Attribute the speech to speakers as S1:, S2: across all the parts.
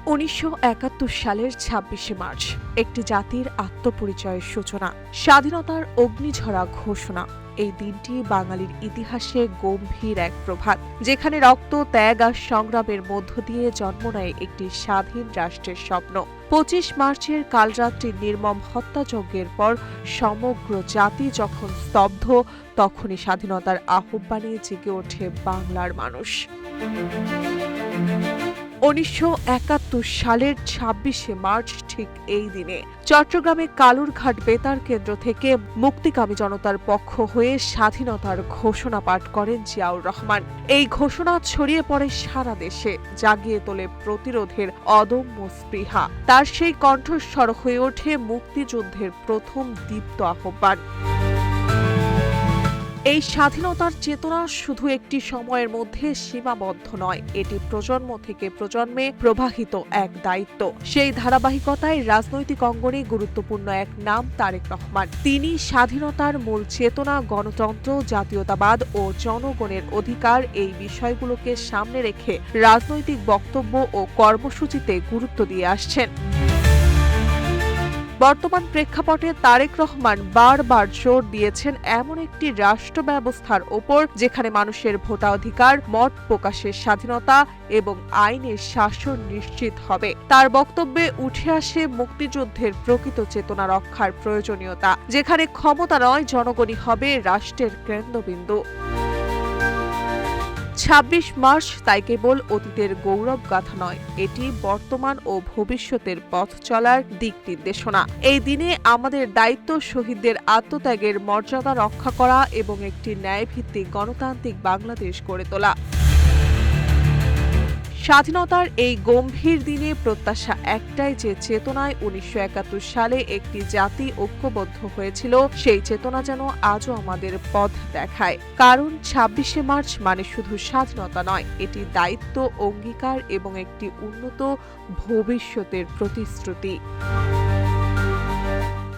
S1: ১৯৭১ সালের ২৬শে মার্চ একটি জাতির আত্মপরিচয়ের সূচনা, স্বাধীনতার অগ্নিঝরা ঘোষণা। এই দিনটি বাঙালির ইতিহাসে গম্ভীর এক প্রভাত, যেখানে রক্ত, ত্যাগ আর সংগ্রামের মধ্য দিয়ে জন্ম নেয় একটি স্বাধীন রাষ্ট্রের স্বপ্ন। ২৫ মার্চের কালরাত্রির নির্মম হত্যাযজ্ঞের পর সমগ্র জাতি যখন স্তব্ধ, তখনই স্বাধীনতার আহ্বানে জেগে ওঠে বাংলার মানুষ। ১৯৭১ সালের ২৬শে মার্চ ঠিক এই দিনে চট্টগ্রামে কালুরঘাট বেতার কেন্দ্র থেকে মুক্তিকামী জনতার পক্ষ হয়ে স্বাধীনতার ঘোষণা পাঠ করেন জিয়াউর রহমান। এই ঘোষণা ছড়িয়ে পড়ে সারা দেশে, জাগিয়ে তোলে প্রতিরোধের অদম্য স্পৃহা। তার সেই কণ্ঠস্বর হয়ে ওঠে মুক্তিযুদ্ধের প্রথম দীপ্ত আহ্বান। এই স্বাধীনতার চেতনা শুধু একটি সময়ের মধ্যে সীমাবদ্ধ নয়, এটি প্রজন্ম থেকে প্রজন্মে প্রবাহিত এক দায়িত্ব। সেই ধারাবাহিকতায় রাজনৈতিক অঙ্গনে গুরুত্বপূর্ণ এক নাম তারেক রহমান। তিনি স্বাধীনতার মূল চেতনা, গণতন্ত্র, জাতীয়তাবাদ ও জনগণের অধিকার, এই বিষয়গুলোকে সামনে রেখে রাজনৈতিক বক্তব্য ও কর্মসূচিতে গুরুত্ব দিয়ে আসছেন। বর্তমান প্রেক্ষাপটে তারেক রহমান বারবার জোর দিয়েছেন এমন একটি রাষ্ট্র ব্যবস্থার ওপর যেখানে মানুষের ভোটাধিকার, মত প্রকাশের স্বাধীনতা এবং আইনের শাসন নিশ্চিত হবে। তার বক্তব্যে উঠে আসে মুক্তিযুদ্ধের প্রকৃত চেতনা রক্ষার প্রয়োজনীয়তা, যেখানে ক্ষমতা নয়, জনগণই হবে রাষ্ট্রের কেন্দ্রবিন্দু। ২৬ মার্চ তাই কেবল অতীতের গৌরব গাথা নয়, এটি বর্তমান ও ভবিষ্যতের পথ চলার দিক নির্দেশনা। এই দিনে আমাদের দায়িত্ব শহীদদের আত্মত্যাগের মর্যাদা রক্ষা করা এবং একটি ন্যায়ভিত্তিক গণতান্ত্রিক বাংলাদেশ গড়ে তোলা। স্বাধীনতার এই গম্ভীর দিনে প্রত্যাশা একটাই, যে চেতনায় ১৯৭১ সালে একটি জাতি ঐক্যবদ্ধ হয়েছিল, সেই চেতনা যেন আজও আমাদের পথ দেখায়। কারণ ২৬শে মার্চ মানে শুধু স্বাধীনতা নয়, এটি দায়িত্ব, অঙ্গীকার এবং একটি উন্নত ভবিষ্যতের প্রতিশ্রুতি।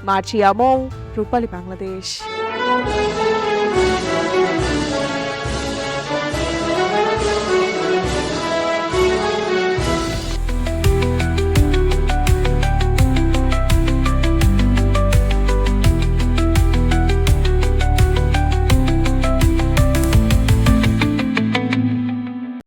S1: মার্জিয়া মৌ, রূপালী বাংলাদেশ।